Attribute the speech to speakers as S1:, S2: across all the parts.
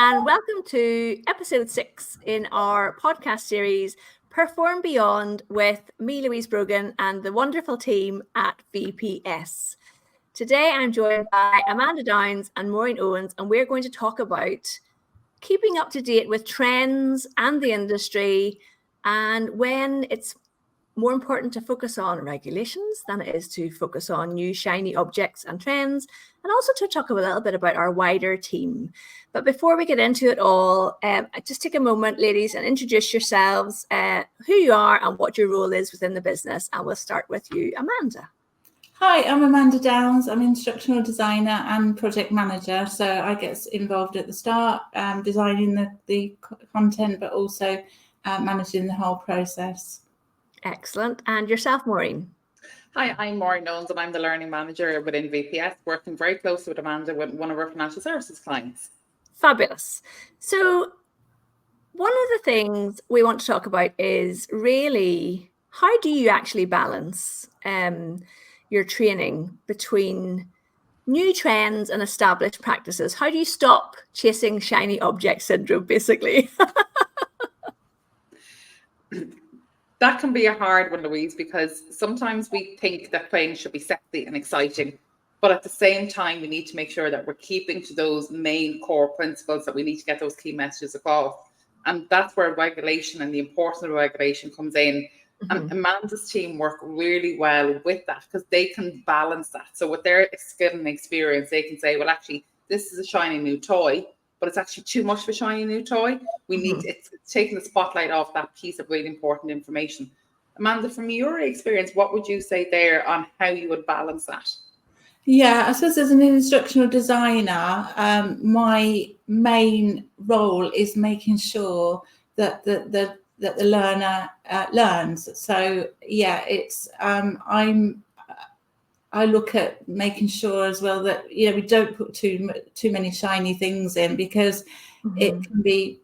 S1: and welcome to episode 6 in our podcast series, Perform Beyond, with me, Louise Brogan, and the wonderful team at VPS. Today, I'm joined by Amanda Downs and Maureen Owens, and we're going to talk about keeping up to date with trends and the industry, and when it's more important to focus on regulations than it is to focus on new shiny objects and trends, and also to talk a little bit about our wider team. But before we get into it all, just take a moment, ladies, and introduce yourselves, who you are and what your role is within the business. And we'll start with you, Amanda.
S2: Hi, I'm Amanda Downs. I'm instructional designer and project manager. So I get involved at the start, designing the content, but also managing the whole process.
S1: Excellent. And yourself, Maureen?
S3: Hi, I'm Maureen Owens, and I'm the learning manager within VPS, working very closely with Amanda with one of our financial services clients.
S1: Fabulous. So one of the things we want to talk about is really, how do you actually balance your training between new trends and established practices? How do you stop chasing shiny object syndrome, basically?
S3: That can be a hard one, Louise, because sometimes we think that playing should be sexy and exciting, but at the same time, we need to make sure that we're keeping to those main core principles, that we need to get those key messages across. And that's where regulation and the importance of regulation comes in. Mm-hmm. And Amanda's team work really well with that because they can balance that. So with their skill and experience, they can say, well, actually, this is a shiny new toy, but it's actually too much of a shiny new toy. We need it's taking the spotlight off that piece of really important information. Amanda, from your experience, what would you say there on how you would balance that?
S2: Yeah, I suppose as an instructional designer, my main role is making sure that the learner learns. So yeah, it's I look at making sure as well that we don't put too many shiny things in, because it can be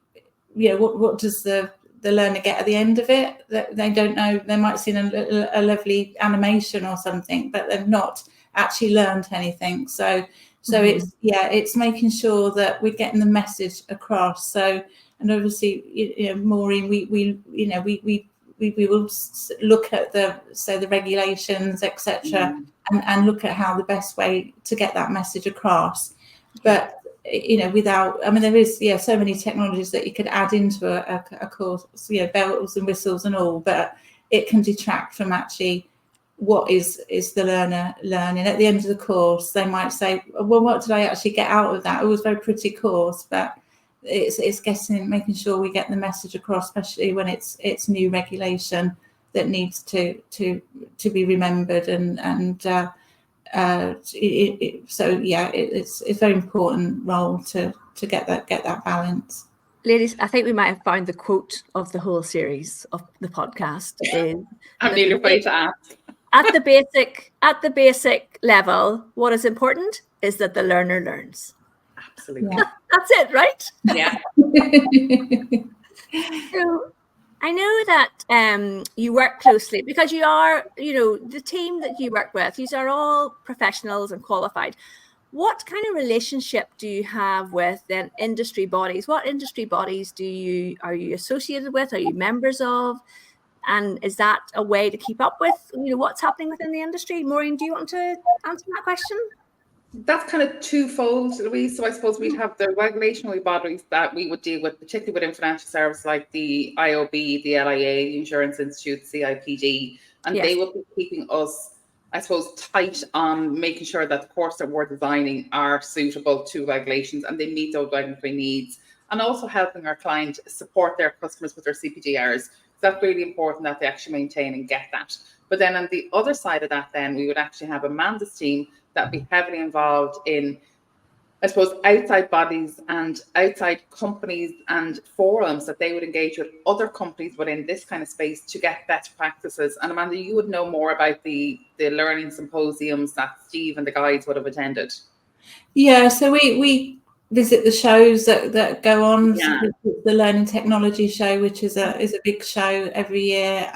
S2: what does the learner get at the end of it? That they don't know. They might see a lovely animation or something, but they've not actually learned anything. So it's making sure that we're getting the message across. So, and obviously Maureen, we will look at the regulations, etc. And look at how the best way to get that message across. But there is so many technologies that you could add into a course, bells and whistles and all, but it can detract from actually what is the learner learning. At the end of the course, they might say, well, what did I actually get out of that? It was a very pretty course, but it's making sure we get the message across, especially when it's new regulation that needs to be remembered, it's a very important role to get that balance.
S1: Ladies, I think we might have found the quote of the whole series of the podcast.
S3: I'm nearly afraid to ask.
S1: At the basic level, what is important is that the learner learns.
S3: Absolutely.
S2: Yeah.
S1: That's it, right?
S3: Yeah.
S1: So I know that you work closely because you are, the team that you work with, these are all professionals and qualified. What kind of relationship do you have with then industry bodies? What industry bodies are you associated with? Are you members of? And is that a way to keep up with, what's happening within the industry? Maureen, do you want to answer that question?
S3: That's kind of twofold, Louise. So I suppose we'd have the regulatory bodies that we would deal with, particularly within financial services, like the IOB, the LIA, the Insurance Institute, CIPD, and they will be keeping us, I suppose, tight on making sure that the course that we're designing are suitable to regulations and they meet those regulatory needs, and also helping our client support their customers with their CPDRs. That's really important that they actually maintain and get that. But then on the other side of that, then we would actually have Amanda's team that be heavily involved in, I suppose, outside bodies and outside companies and forums that they would engage with other companies within this kind of space to get best practices. And Amanda, you would know more about the learning symposiums that Steve and the guides would have attended.
S2: Yeah, so we visit the shows that go on. The Learning Technology Show, which is a big show every year,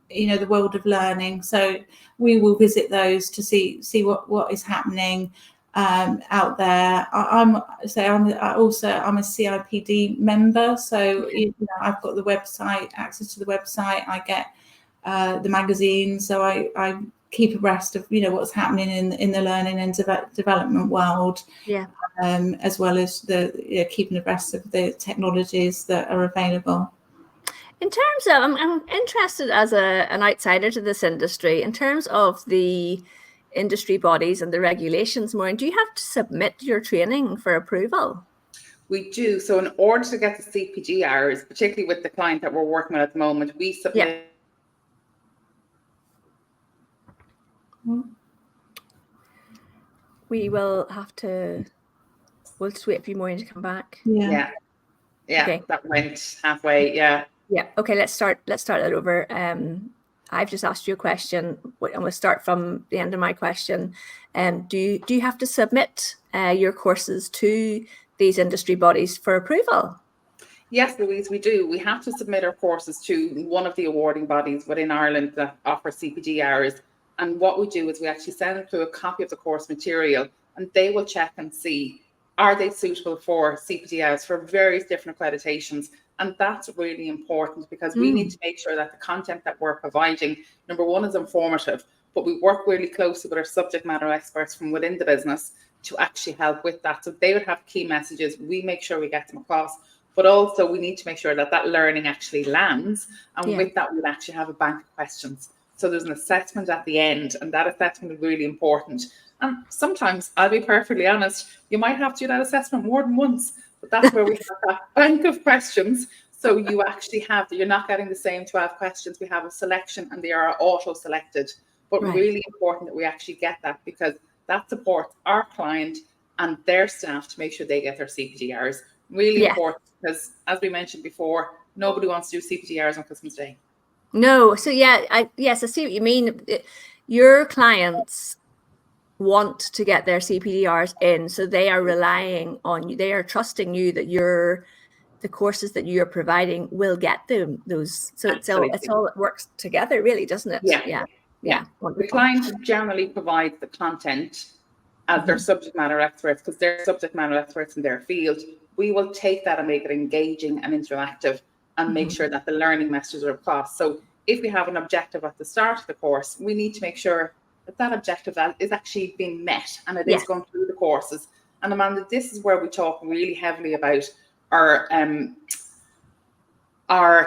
S2: the World of Learning. So we will visit those to see what is happening. out there. I'm a CIPD member, so I've got the website, access to the website. I get the magazine, so I keep abreast of what's happening in the learning and development world. As well as the keeping abreast of the technologies that are available.
S1: In terms of, I'm interested as an outsider to this industry, in terms of the industry bodies and the regulations, Maureen, do you have to submit your training for approval?
S3: We do. So in order to get the CPD hours, particularly with the client that we're working with at the moment, we submit.
S1: We will have to, we'll just wait for you, Maureen, to come back.
S3: Yeah. Okay. That went halfway. Yeah.
S1: Okay, let's start that over. I've just asked you a question. I'm going to start from the end of my question. Do you have to submit your courses to these industry bodies for approval?
S3: Yes, Louise, we do. We have to submit our courses to one of the awarding bodies within Ireland that offer CPD hours. And what we do is we actually send them through a copy of the course material, and they will check and see, are they suitable for CPD hours for various different accreditations. And that's really important, because we need to make sure that the content that we're providing, number one, is informative, but we work really closely with our subject matter experts from within the business to actually help with that. So they would have key messages. We make sure we get them across, but also we need to make sure that that learning actually lands. And with that, we'll actually have a bank of questions. So there's an assessment at the end, and that assessment is really important. And sometimes, I'll be perfectly honest, you might have to do that assessment more than once, but that's where we have that bank of questions. So you actually have, you're not getting the same 12 questions. We have a selection, and they are auto-selected. But really important that we actually get that, because that supports our client and their staff to make sure they get their CPD hours. Really important, because as we mentioned before, nobody wants to do CPD hours on Christmas Day.
S1: No. So I see what you mean. Your clients want to get their CPD hours in, so they are relying on you. They are trusting you that the courses that you're providing will get them those. So it's all it works together, really, doesn't it?
S3: Yeah. The client generally provides the content as their subject matter experts, because they're subject matter experts in their field. We will take that and make it engaging and interactive, and make sure that the learning messages are across. So if we have an objective at the start of the course, we need to make sure that that objective is actually being met, and it is going through the courses. And Amanda, this is where we talk really heavily about our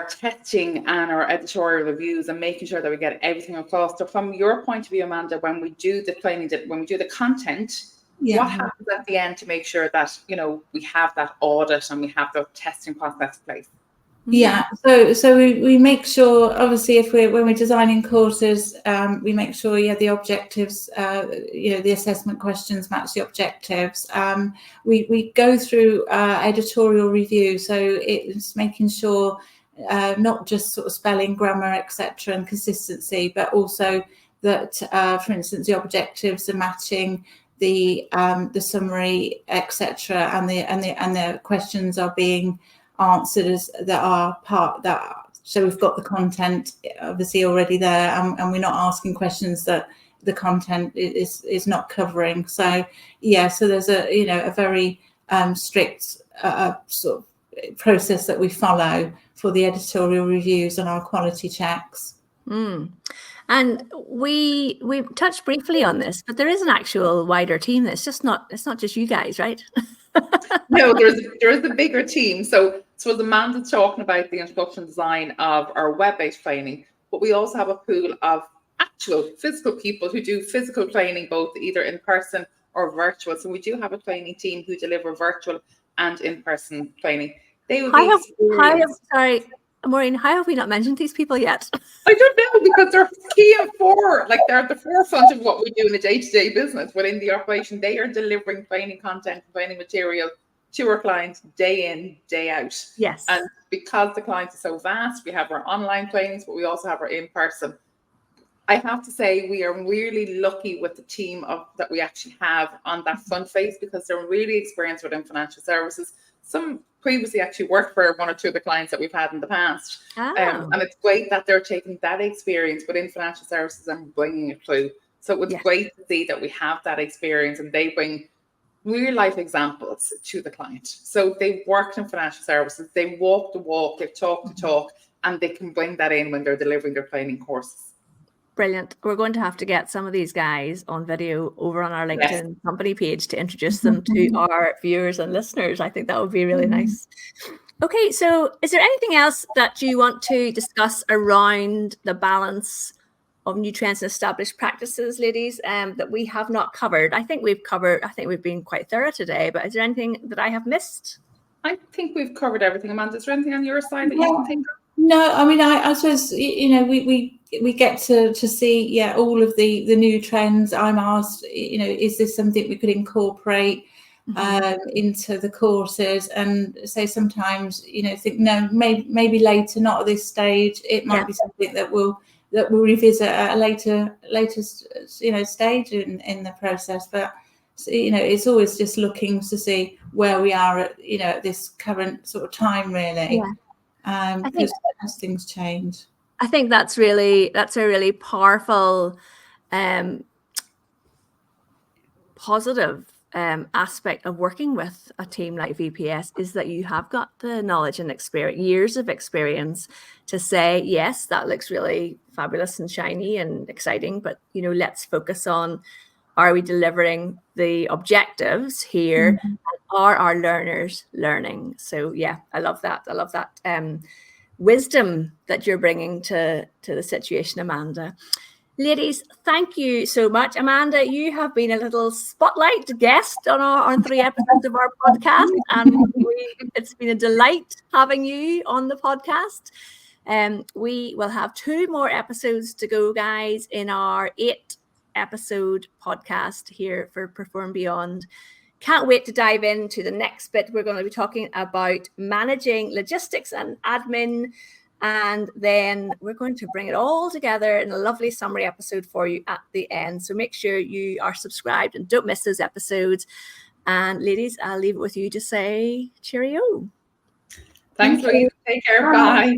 S3: testing and our editorial reviews, and making sure that we get everything across. So from your point of view, Amanda, when we do the training, when we do the content, what happens at the end to make sure that we have that audit and we have the testing process in place?
S2: So we make sure, obviously, when we're designing courses, we make sure the objectives, the assessment questions match the objectives. We go through editorial review, so it's making sure not just sort of spelling, grammar, etc., and consistency, but also that, for instance, the objectives are matching the summary, etc., and the questions are being answered so we've got the content obviously already there, and we're not asking questions that the content is not covering. So so there's a very strict sort of process that we follow for the editorial reviews and our quality checks.
S1: And we touched briefly on this, but there is an actual wider team. It's not just you guys, right?
S3: No, there's a bigger team. So Amanda's talking about the instruction design of our web-based training, but we also have a pool of actual physical people who do physical training, both either in person or virtual. So we do have a training team who deliver virtual and in-person training. They will
S1: sorry, Maureen, how have we not mentioned these people yet?
S3: I don't know, because they're key and they're at the forefront of what we do in the day-to-day business within the operation. They are delivering training content, training material to our clients day in, day out.
S1: Yes.
S3: And because the clients are so vast, we have our online trainings, but we also have our in-person. I have to say, we are really lucky with the team that we actually have on that front face, because they're really experienced within financial services. Some previously actually worked for one or two of the clients that we've had in the past. And it's great that they're taking that experience within financial services and bringing it through. So it's great to see that we have that experience, and they bring real life examples to the client. So they've worked in financial services, they walk the walk, they've talked the talk, and they can bring that in when they're delivering their training courses.
S1: Brilliant. We're going to have to get some of these guys on video over on our LinkedIn company page to introduce them to our viewers and listeners. I think that would be really nice. Okay, so is there anything else that you want to discuss around the balance of new trends and established practices, ladies, that we have not covered? I think we've been quite thorough today, but is there anything that I have missed?
S3: I think we've covered everything. Amanda, is there anything on your side that you can think of?
S2: No, I mean, I suppose, we get to see, all of the new trends. I'm asked, is this something we could incorporate into the courses? And say sometimes, think, no, maybe later, not at this stage. It might be something that we'll revisit at a later stage in the process. But it's always just looking to see where we are at this current sort of time, really. I think as things change,
S1: I think that's a really powerful, positive aspect of working with a team like VPS, is that you have got the knowledge and experience, years of experience, to say, yes, that looks really fabulous and shiny and exciting, but let's focus on, are we delivering the objectives here? And are our learners learning? So I love that. I love that wisdom that you're bringing to the situation, Amanda. Ladies, thank you so much. Amanda, you have been a little spotlight guest on 3 episodes of our podcast, and it's been a delight having you on the podcast. We will have 2 more episodes to go, guys, in our 8-episode podcast here for Perform Beyond. Can't wait to dive into the next bit. We're going to be talking about managing logistics and admin, and then we're going to bring it all together in a lovely summary episode for you at the end. So make sure you are subscribed and don't miss those episodes. And ladies, I'll leave it with you to say cheerio.
S3: Thanks, Louise. Take care. Bye.